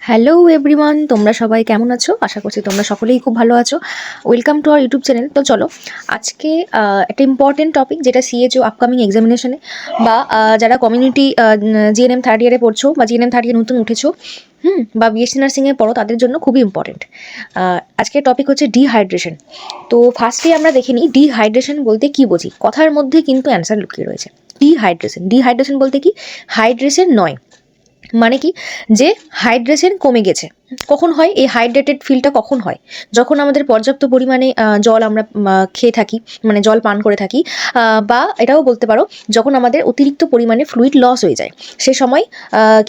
Hello everyone, তোমরা সবাই কেমন আছো? আশা করছি তোমরা সকলেই খুব ভালো আছো। Welcome to our YouTube channel. তো চলো আজকে একটা ইম্পর্টেন্ট টপিক, যেটা সিএচও আপকামিং এক্সামিনেশনে বা যারা কমিউনিটি জিএনএম থার্ড ইয়ারে পড়ছো বা জিএনএম থার্ড ইয়ার নতুন উঠেছো বা বিএসসি নার্সিংয়ে পড়ো, তাদের জন্য খুবই ইম্পর্টেন্ট। আজকের টপিক হচ্ছে ডিহাইড্রেশন। তো ফার্স্টে আমরা দেখে নিই ডিহাইড্রেশন বলতে কি বুঝি। কথার মধ্যে কিন্তু অ্যান্সার লুকিয়ে রয়েছে। ডিহাইড্রেশন বলতে কি? হাইড্রেশন নয়, মানে কি যে হাইড্রেশন কমে গেছে। কখন হয় এই হাইড্রেটেড ফিলটা? কখন হয়? যখন আমাদের পর্যাপ্ত পরিমাণে জল আমরা খেয়ে থাকি, মানে জল পান করে থাকি, বা এটাও বলতে পারো যখন আমাদের অতিরিক্ত পরিমাণে ফ্লুইড লস হয়ে যায়, সে সময়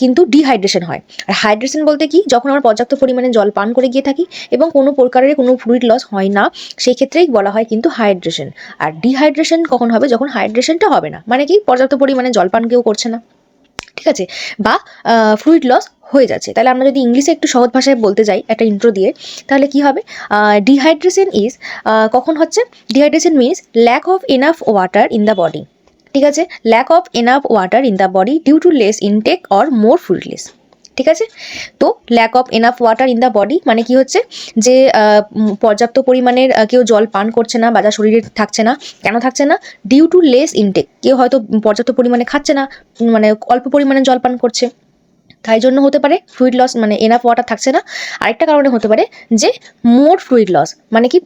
কিন্তু ডিহাইড্রেশন হয়। আর হাইড্রেশন বলতে কি? যখন আমরা পর্যাপ্ত পরিমাণে জল পান করে গিয়ে থাকি এবং কোনো প্রকারের কোনো ফ্লুইড লস হয় না, সেই ক্ষেত্রেই বলা হয় কিন্তু হাইড্রেশন। আর ডিহাইড্রেশন কখন হবে? যখন হাইড্রেশনটা হবে না, মানে কি পর্যাপ্ত পরিমাণে জল পান কেউ করছে না, ঠিক আছে, বা ফ্লুইড লস হয়ে যাচ্ছে। তাহলে আমরা যদি ইংলিশে একটু সহজ ভাষায় বলতে যাই একটা ইন্ট্রো দিয়ে, তাহলে কি হবে? ডিহাইড্রেশন ইজ, কখন হচ্ছে dehydration means lack of enough water in the body, ঠিক আছে, lack of enough water in the body due to less intake or more fluid loss, ঠিক আছে। তো lack of enough water in the body মানে কি হচ্ছে? যে পর্যাপ্ত পরিমাণের কেউ জল পান করছে না বা যা শরীরে থাকছে না। কেন থাকছে না? ডিউ টু লেস ইনটেক, কেউ হয়তো পর্যাপ্ত পরিমাণে খাচ্ছে না, মানে অল্প পরিমাণে জল পান করছে, তাই জন্য হতে পারে ফ্লুইড লস, মানে এনাফ ওয়াটার থাকছে না। আরেকটা কারণে হতে পারে যে মোর ফ্লুইড লস, মানে কি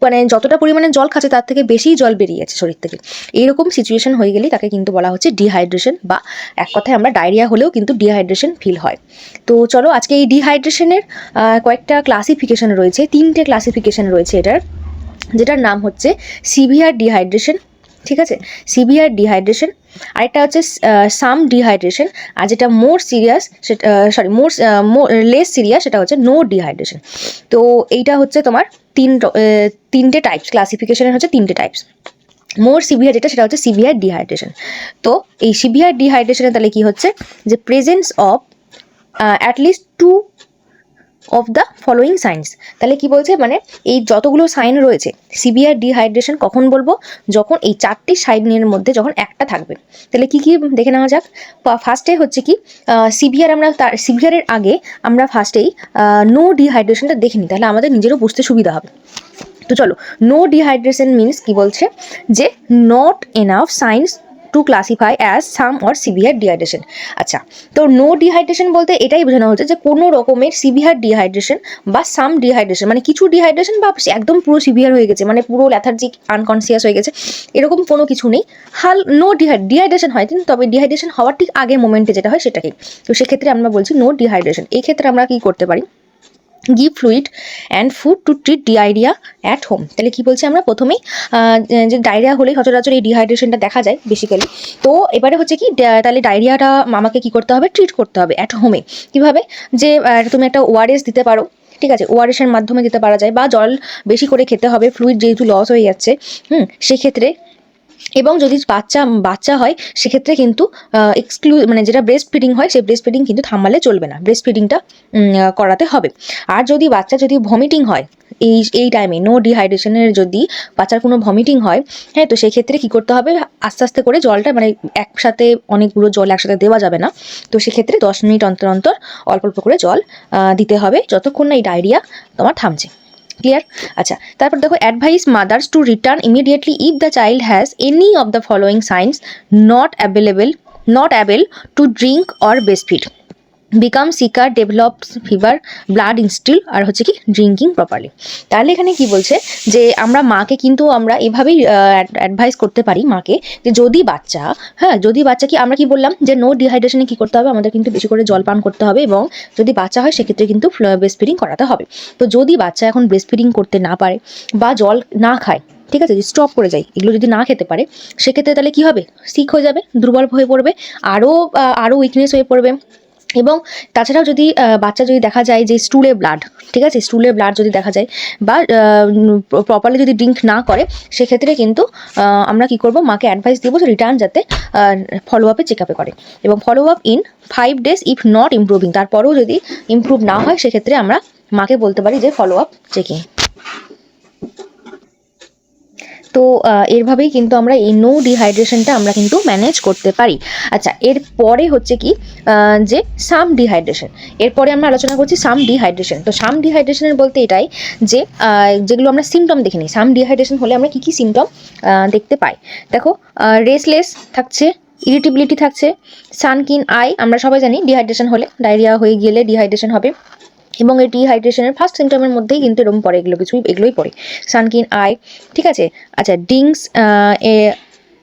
মানে যতটা পরিমাণে জল খাচ্ছে তার থেকে বেশি জল বেরিয়ে যাচ্ছে শরীর থেকে। এইরকম সিচুয়েশন হয়ে গেলেই তাকে কিন্তু বলা হচ্ছে ডিহাইড্রেশন, বা এক কথায় আমরা ডায়রিয়া হলেও কিন্তু ডিহাইড্রেশন ফিল হয়। তো চলো আজকে এই ডিহাইড্রেশনের কয়েকটা ক্লাসিফিকেশন রয়েছে, 3টে ক্লাসিফিকেশন রয়েছে এটার, যেটার নাম হচ্ছে সিভিয়ার ডিহাইড্রেশন, ঠিক আছে, সিভিয়ার ডিহাইড্রেশন। আরেকটা হচ্ছে সাম ডিহাইড্রেশন, আর যেটা মোর সিরিয়াস সেটা লেস সিরিয়াস সেটা হচ্ছে নো ডিহাইড্রেশন। তো এইটা হচ্ছে তোমার তিনটে টাইপস, ক্লাসিফিকেশনের হচ্ছে 3টে টাইপস। মোর সিভিয়ার যেটা, সেটা হচ্ছে সিভিয়ার ডিহাইড্রেশন। তো এই সিভিয়ার ডিহাইড্রেশনে তাহলে কি হচ্ছে? যে presence of at least 2 of the following science. তাহলে কি বলছে? মানে এই যতগুলো সাইন রয়েছে, সিভিয়ার ডিহাইড্রেশন কখন বলবো? যখন এই 4টি সাইনের মধ্যে যখন একটা থাকবে। তাহলে কি কি দেখে নেওয়া যাক। ফার্স্টে হচ্ছে কি সিভিয়ার, আমরা তার সিভিয়ারের আগে আমরা ফার্স্টেই নো ডিহাইড্রেশনটা দেখে নিই, তাহলে আমাদের নিজেরও বুঝতে সুবিধা হবে। তো চলো, নো ডিহাইড্রেশন মিনস কি বলছে? যে not enough signs to classify as some or severe dehydration. আচ্ছা, তো নো ডিহাইড্রেশন বলতে এটাই বোঝানো হচ্ছে যে কোনো রকমের সিভিয়ার ডিহাইড্রেশন বা সাম ডিহাইড্রেশন, মানে কিছু ডিহাইড্রেশন বা একদম পুরো সিভিয়ার হয়ে গেছে, মানে পুরো ল্যাথার্জিক আনকনসিয়াস হয়ে গেছে, এরকম কোনো কিছু নেই। নো ডিহাইড্রেশন হয়, কিন্তু তবে ডিহাইড্রেশন হওয়ার ঠিক আগে মোমেন্টে যেটা হয় সেটাকে। তো সেক্ষেত্রে আমরা বলছি নো ডিহাইড্রেশন। এই ক্ষেত্রে আমরা কি করতে পারি? Give fluid and food to treat diarrhoea at home. তাহলে কি বলছে? আমরা প্রথমেই যে ডায়রিয়া হলেই সচরাচর এই ডিহাইড্রেশনটা দেখা যায় বেসিক্যালি। তো এবারে হচ্ছে কি, তাহলে ডায়রিয়াটা আমাকে কি করতে হবে? ট্রিট করতে হবে অ্যাট হোমে। কীভাবে? যে তুমি একটা ওআরএস দিতে পারো, ঠিক আছে, ওআরএসের মাধ্যমে দিতে পারা যায়, বা জল বেশি করে খেতে হবে, ফ্লুইড যেহেতু লস হয়ে যাচ্ছে সেক্ষেত্রে। এবং যদি বাচ্চা হয় সেক্ষেত্রে কিন্তু মানে যেটা ব্রেস্ট ফিডিং হয়, সেই ব্রেস্ট ফিডিং কিন্তু থামালে চলবে না, ব্রেস্ট ফিডিংটা করাতে হবে। আর যদি ভমিটিং হয় এই টাইমে, নো ডিহাইড্রেশনের যদি বাচ্চার কোনো ভমিটিং হয়, হ্যাঁ, তো সেক্ষেত্রে কী করতে হবে? আস্তে আস্তে করে জলটা, মানে একসাথে অনেকগুলো জল একসাথে দেওয়া যাবে না। তো সেক্ষেত্রে 10 মিনিট অন্তর অন্তর অল্প অল্প করে জল দিতে হবে, যতক্ষণ না এই ডায়রিয়া তোমার থামছে। ক্লিয়ার? আচ্ছা, তারপর দেখো, advise mothers to return immediately if the child has any of the following signs, not able to drink or breastfeed, become sicker, develops fever, blood in stool, আর হচ্ছে কি ড্রিঙ্কিং প্রপারলি। তাহলে এখানে কি বলছে? যে আমরা মাকে কিন্তু আমরা এভাবেই অ্যাডভাইস করতে পারি মাকে, যে যদি বাচ্চা, যদি বাচ্চা কি, আমরা কি বললাম যে নো ডিহাইড্রেশনে কি করতে হবে? আমাদের কিন্তু বেশি করে জল পান করতে হবে, এবং যদি বাচ্চা হয় সেক্ষেত্রে কিন্তু ব্রেস্ট ফিডিং করাতে হবে। তো যদি বাচ্চা এখন ব্রেস্ট ফিডিং করতে না পারে বা জল না খায়, ঠিক আছে, যদি স্টপ করে যায়, এগুলো যদি না খেতে পারে, সেক্ষেত্রে তাহলে কি হবে? সিক হয়ে যাবে, দুর্বল হয়ে পড়বে, আরও উইকনেস হয়ে পড়বে। এবং তাছাড়াও যদি বাচ্চা যদি দেখা যায় যে স্টুলে ব্লাড, ঠিক আছে, স্টুলে ব্লাড যদি দেখা যায়, বা প্রপারলি যদি ড্রিঙ্ক না করে, সেক্ষেত্রে কিন্তু আমরা কি করব? মাকে অ্যাডভাইস দেবো যে রিটার্ন যাতে ফলো আপে চেক আপে করে, এবং follow up in 5 days if not improving. তারপরেও যদি ইমপ্রুভ না হয়, সেক্ষেত্রে আমরা মাকে বলতে পারি যে ফলো আপ চেকিং। তো এরভাবেই কিন্তু আমরা এই নো ডিহাইড্রেশনটা আমরা কিন্তু ম্যানেজ করতে পারি। আচ্ছা, এরপরে হচ্ছে কি যে সাম ডিহাইড্রেশন। এরপরে আমরা আলোচনা করছি সাম ডিহাইড্রেশন। তো সাম ডিহাইড্রেশনের বলতে এটাই যে যেগুলো আমরা সিমটম দেখে নিই, সাম ডিহাইড্রেশন হলে আমরা কী কী সিমটম দেখতে পাই। দেখো, রেস্টলেস থাকছে, ইরিটেবিলিটি থাকছে, সানকিন আই, আমরা সবাই জানি ডিহাইড্রেশন হলে, ডায়রিয়া হয়ে গেলে ডিহাইড্রেশন হবে, এবং এই ডিহাইড্রেশনের ফার্স্ট সিমটমের মধ্যেই কিন্তু এরকম পড়ে, এগুলোই পড়ে, সানকিন আই, ঠিক আছে। আচ্ছা, ডিংস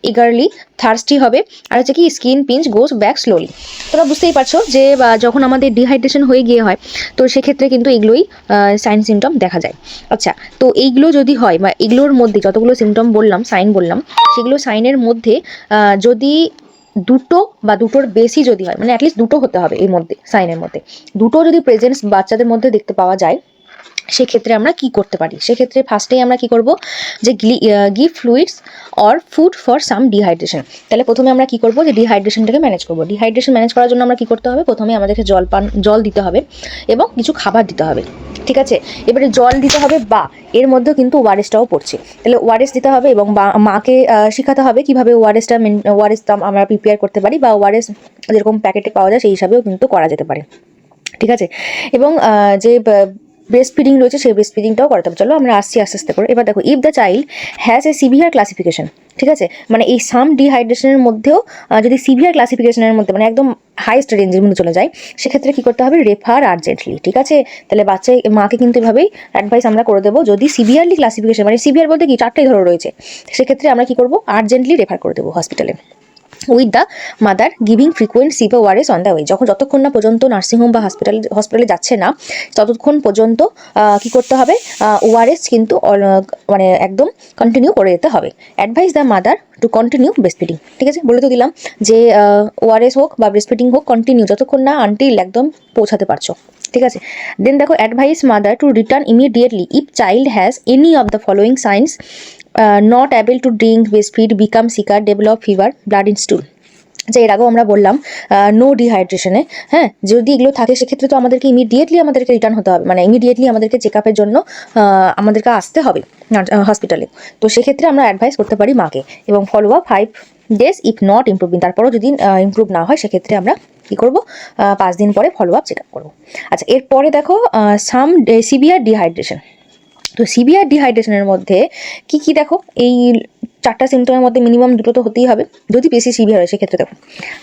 ইগারলি, থার্স্টি হবে, আর হচ্ছে কি স্কিন পিঞ্চ গোস ব্যাক স্লোলি। তোমরা বুঝতেই পারছো যে যখন আমাদের ডিহাইড্রেশন হয়ে গিয়ে হয় তো সেক্ষেত্রে কিন্তু এগুলোই সাইন সিমটম দেখা যায়। আচ্ছা, তো এইগুলো যদি হয় বা এগুলোর মধ্যে যতগুলো সিমটম বললাম, সাইন বললাম, সেগুলো সাইনের মধ্যে যদি দুটো বা দুটোর বেশি যদি হয়, মানে অ্যাটলিস্ট দুটো হতে হবে এর মধ্যে, সাইনের মধ্যে দুটো যদি প্রেজেন্স বাচ্চাদের মধ্যে দেখতে পাওয়া যায়, সেক্ষেত্রে আমরা কি করতে পারি? সেক্ষেত্রে ফার্স্টেই আমরা কি করব, যে give fluids or food for some dehydration. তাহলে প্রথমে আমরা কি করব, যে ডিহাইড্রেশনটাকে ম্যানেজ করব। ডিহাইড্রেশন ম্যানেজ করার জন্য আমরা কি করতে হবে, প্রথমে আমাদেরকে জল দিতে হবে এবং কিছু খাবার দিতে হবে, ঠিক আছে। এবারে জল দিতে হবে, বা এর মধ্যেও কিন্তু ওআরএসটাও পড়ছে, তাহলে ওআরএস দিতে হবে এবং মাকে শেখাতে হবে কীভাবে ওআরএসটা আমরা প্রিপেয়ার করতে পারি, বা ওআরএস যেরকম প্যাকেটে পাওয়া যায় সেই হিসাবেও কিন্তু করা যেতে পারে, ঠিক আছে। এবং যে ব্রেস্ট ফিডিং রয়েছে সেই ব্রেস্ট ফিডিংটাও করাতে হবে। চলো আমরা আসছি আস্তে আস্তে করে। এবার দেখো, if the child has a severe classification, ঠিক আছে, মানে এই সাম ডিহাইড্রেশনের মধ্যেও যদি সিভিয়ার ক্লাসিফিকেশনের মধ্যে মানে একদম হাইস্ট রেঞ্জের মধ্যে চলে যায়, সেক্ষেত্রে কী করতে হবে, রেফার আর্জেন্টলি, ঠিক আছে। তাহলে মাকে কিন্তু এভাবেই অ্যাডভাইস আমরা করে দেবো, যদি সিভিয়ারলি ক্লাসিফিকেশন, মানে সিভিয়ার বলতে কি চারটেই ধরো রয়েছে, সেক্ষেত্রে আমরা কী করবো, আর্জেন্টলি রেফার করে দেবো হসপিটালে। With the mother giving frequent sheep ORS on the way. যতক্ষণ না পর্যন্ত নার্সিংহোম বা হসপিটালে যাচ্ছে না, ততক্ষণ পর্যন্ত কি করতে হবে, ওআরএস কিন্তু মানে একদম কন্টিনিউ করে যেতে হবে। Advice the mother to continue breast feeding, ঠিক আছে, বলে তো দিলাম যে ওআরএস হোক বা ব্রেস্ট ফিডিং হোক, কন্টিনিউ যতক্ষণ না আনটিল একদম পৌঁছাতে পারছো, ঠিক আছে। দেন দেখো, advise mother to return immediately if child has any of the following signs, not able to drink, breastfeed, become sicker, develop fever, blood in stool. যে এর আগেও আমরা বললাম নো ডিহাইড্রেশনে, হ্যাঁ, যদি এগুলো থাকে সেক্ষেত্রে তো আমাদেরকে আমাদেরকে রিটার্ন হতে হবে, মানে ইমিডিয়েটলি আমাদেরকে চেক আপের জন্য আমাদেরকে আসতে হবে হসপিটালে। তো সেক্ষেত্রে আমরা অ্যাডভাইস করতে পারি মাকে, এবং follow up 5 days if not improving. তারপরও যদি ইমপ্রুভ না হয়, সেক্ষেত্রে আমরা কী করবো, 5 দিন পরে ফলো আপ চেক আপ করবো। আচ্ছা, এরপরে দেখো সাম সিভিয়ার ডিহাইড্রেশন। তো সিভিয়ার ডিহাইড্রেশনের মধ্যে কি কি দেখো, এই 4টা সিমটমের মধ্যে মিনিমাম 2টো তো হতেই হবে, যদি বেশি সিভিয়ার হয় সেক্ষেত্রে দেখো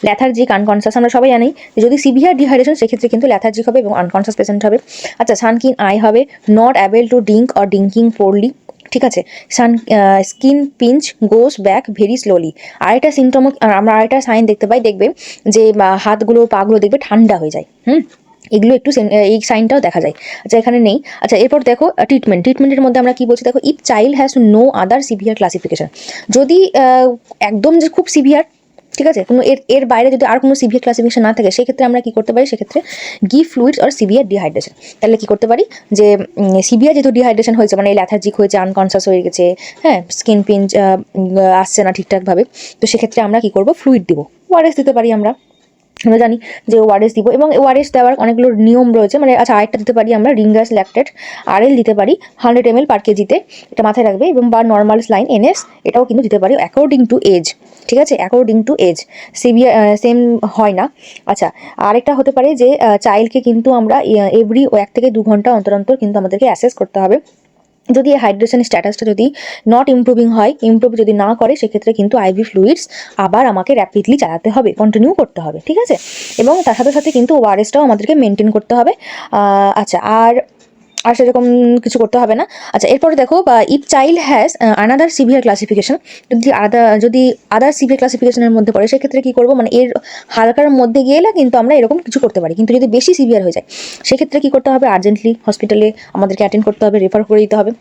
ল্যাথার্জিক, আনকনসাস। আমরা সবাই জানি যদি সিভিয়ার ডিহাইড্রেশন, সেক্ষেত্রে কিন্তু ল্যাথার্জিক হবে এবং আনকনসাস পেশেন্ট হবে। আচ্ছা, সানকিন আই হবে, not able to drink or drinking poorly, ঠিক আছে। স্কিন পিঞ্চ গোস ব্যাক ভেরি স্লোলি। আরেকটা সিমটম আমরা আরেকটা সাইন দেখতে পাই, দেখবে যে হাতগুলো পাগুলো দেখবে ঠান্ডা হয়ে যায়, এগুলো একটু এই সাইনটাও দেখা যায়। আচ্ছা, এখানে নেই। আচ্ছা, এরপর দেখো ট্রিটমেন্টের মধ্যে আমরা কি বলছি, দেখো if child has no other severe classification. যদি একদম যে খুব সিভিয়ার, ঠিক আছে, কোনো এর বাইরে যদি আর কোনো সিভিয়ার ক্লাসিফিকেশন না থাকে, সেক্ষেত্রে আমরা কি করতে পারি, সেক্ষেত্রে give fluids or severe dehydration. তাহলে কি করতে পারি, যে সিভিয়ার যেহেতু ডিহাইড্রেশন হয়েছে, মানে ল্যাথার্জিক হয়েছে, আনকনসাস হয়ে গেছে, হ্যাঁ, স্কিন পিঞ্চ আসছে না ঠিকঠাকভাবে, তো সেক্ষেত্রে আমরা কি করব, ফ্লুইড দিব, ওআরএস দিতে পারি। আমরা জানি যে ওআরএস দিব, এবং ওআরএস দেওয়ার অনেকগুলো নিয়ম রয়েছে, মানে আচ্ছা, আরেকটা দিতে পারি আমরা রিঙ্গাস ল্যাকটেট আরএল দিতে পারি 100 ml পার কেজিতে, এটা মাথায় রাখবে, এবং বা নর্মাল স্লাইন এনএস এটাও কিন্তু দিতে পারি অ্যাকর্ডিং টু এজ, ঠিক আছে, according to age, severe same হয় না। আচ্ছা, আরেকটা হতে পারে যে চাইল্ডকে কিন্তু আমরা এভরি 1 থেকে 2 ঘন্টা অন্তর অন্তর কিন্তু আমাদেরকে অ্যাসেস করতে হবে। যদি হাইড্রেশন স্ট্যাটাসটা যদি নট ইমপ্রুভিং হয়, ইমপ্রুভ যদি না করে, সেক্ষেত্রে কিন্তু আইভি ফ্লুইডস আবার আমাকে র্যাপিডলি চালাতে হবে, কন্টিনিউ করতে হবে, ঠিক আছে। এবং তার সাথে সাথে কিন্তু ওআরএসটাও আমাদেরকে মেনটেন করতে হবে। আচ্ছা, আর সেরকম কিছু করতে হবে না। আচ্ছা, এরপরে দেখো, বা if child has another severe classification, যদি আদার সিভিয়ার ক্লাসিফিকেশনের মধ্যে পড়ে, সেক্ষেত্রে কী করবো, মানে এর হালকার মধ্যে গেলে কিন্তু আমরা এরকম কিছু করতে পারি, কিন্তু যদি বেশি সিভিয়ার হয়ে যায়, সেক্ষেত্রে কী করতে হবে, আর্জেন্টলি হসপিটালে আমাদেরকে অ্যাটেন্ড করতে হবে, রেফার করে দিতে হবে।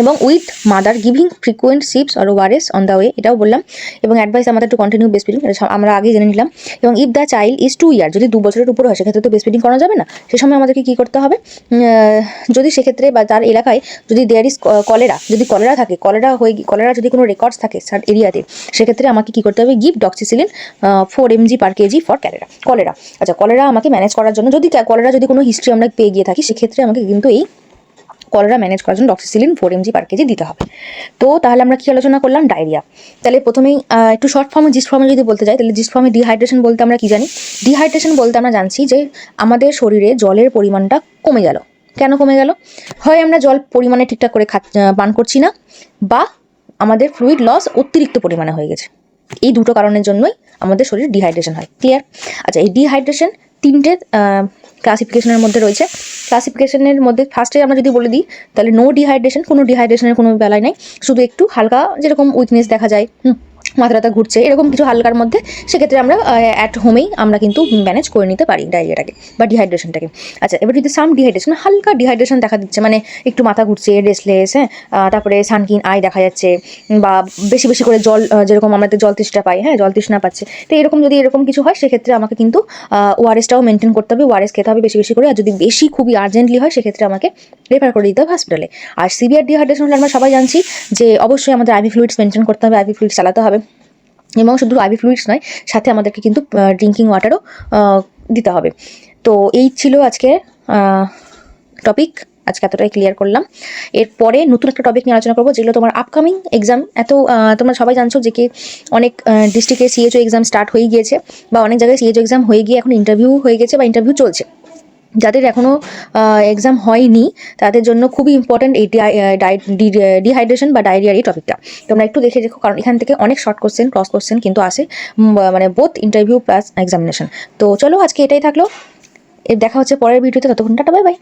এবং with mother giving frequent sips or ORS on the way, এটাও বললাম। এবং অ্যাডভাইস আমাদের টু কন্টিনিউ ব্রেস্ট ফিডিং, আমরা আগে জেনে নিলাম। এবং if the child is 2 years, যদি 2 বছরের উপরে হয়, সেক্ষেত্রে তো ব্রেস্ট ফিডিং করা যাবে না, সে সময় আমাদেরকে কী করতে হবে, যদি সেক্ষেত্রে বা তার এলাকায় যদি দেয়ার ইজ কলেরা, যদি কলেরা থাকে, কলেরা যদি কোনো রেকর্ডস থাকে এরিয়াতে, সেক্ষেত্রে আমাকে কী করতে হবে, give doxycycline 4 mg per KG for cholera. আচ্ছা, কলেরা আমাকে ম্যানেজ করার জন্য, যদি কলেরা যদি কোনো হিস্ট্রি আমরা পেয়ে গিয়ে থাকি, সেক্ষেত্রে আমাকে কিন্তু এই কলেরা ম্যানেজ করার জন্য ডক্সিসিলিন 4 mg পার কেজি দিতে হবে। তো তাহলে আমরা কি আলোচনা করলাম? ডায়রিয়া। তাহলে প্রথমেই একটু শর্ট ফর্মে জিস্ট ফর্মে যদি বলতে যাই, তাহলে জিস্ট ফর্মে ডিহাইড্রেশন বলতে আমরা কি জানি? ডিহাইড্রেশন বলতে আমরা জানছি যে আমাদের শরীরে জলের পরিমাণটা কমে গেল। কেন কমে গেল? হয় আমরা জল পরিমাণে ঠিকঠাক করে পান করছি না, বা আমাদের ফ্লুইড লস অতিরিক্ত পরিমাণে হয়ে গেছে। এই দুটো কারণের জন্যই আমাদের শরীরে ডিহাইড্রেশন হয়। ক্লিয়ার? আচ্ছা, এই ডিহাইড্রেশন 3টে ক্লাসিফিকেশনের মধ্যে রয়েছে। ক্লাসিফিকেশনের মধ্যে ফার্স্টে আমরা যদি বলে দিই, তাহলে নো ডিহাইড্রেশন, কোনো ডিহাইড্রেশনের কোনো বেলায় নাই, শুধু একটু হালকা যেরকম উইকনেস দেখা যায়, মাথা ব্যথা ঘুরছে, এরকম কিছু হালকার মধ্যে, সেক্ষেত্রে আমরা অ্যাট হোমেই আমরা কিন্তু ম্যানেজ করে নিতে পারি ডায়রিয়াটাকে বা ডিহাইড্রেশনটাকে। আচ্ছা, এবার যদি সাম ডিহাইড্রেশন, হালকা ডিহাইড্রেশন দেখা দিচ্ছে, মানে একটু মাথা ঘুরছে, রেস্টলেস, হ্যাঁ, তারপরে সানকিন আই দেখা যাচ্ছে, বা বেশি বেশি করে জল, যেরকম আমাদের জল তৃষ্ণা পাই, হ্যাঁ, জল তৃষ্ণা পাচ্ছে, তো এরকম যদি এরকম কিছু হয়, সেক্ষেত্রে আমাকে কিন্তু ওআরএসটাও মেনটেন করতে হবে, ওআরএস খেতে হবে বেশি বেশি করে। আর যদি বেশি খুবই আর্জেন্টলি হয়, সেক্ষেত্রে আমাকে রেফার করে দিতে হবে হসপিটালে। আর সিভিয়ার ডিহাইড্রেশন হলে আমরা সবাই জানছি যে অবশ্যই আমাদের আইভি ফ্লুইডস মেনটেন করতে হবে, আইভি ফ্লুইডস চালাতে হবে, এবং শুধু আইভি ফ্লুইডস নয়, সাথে আমাদেরকে কিন্তু ড্রিঙ্কিং ওয়াটারও দিতে হবে। তো এই ছিল আজকে টপিক, আজকে এতটাই ক্লিয়ার করলাম। এরপরে নতুন একটা টপিক নিয়ে আলোচনা করবো, যেগুলো তোমার আপকামিং এক্সাম। তোমরা সবাই জানছো যে কি অনেক ডিস্ট্রিক্টে সিএইচও এক্সাম স্টার্ট হয়ে গিয়েছে, বা অনেক জায়গায় সিএইচও এক্সাম হয়ে গিয়ে এখন ইন্টারভিউ হয়ে গেছে বা ইন্টারভিউ চলছে। যাদের এখনও এক্সাম হয়নি, তাদের জন্য খুবই ইম্পর্ট্যান্ট এই ডিহাইড্রেশন বা ডায়রিয়ার এই টপিকটা। তোমরা একটু দেখে দেখো, কারণ এখান থেকে অনেক শর্ট কোশ্চেন, ক্রস কোশ্চেন কিন্তু আসে, মানে বোথ ইন্টারভিউ প্লাস এক্সামিনেশন। তো চলো, আজকে এটাই থাকলো, দেখা হচ্ছে পরের ভিডিওতে। ততক্ষণ টাটা, বাই বাই।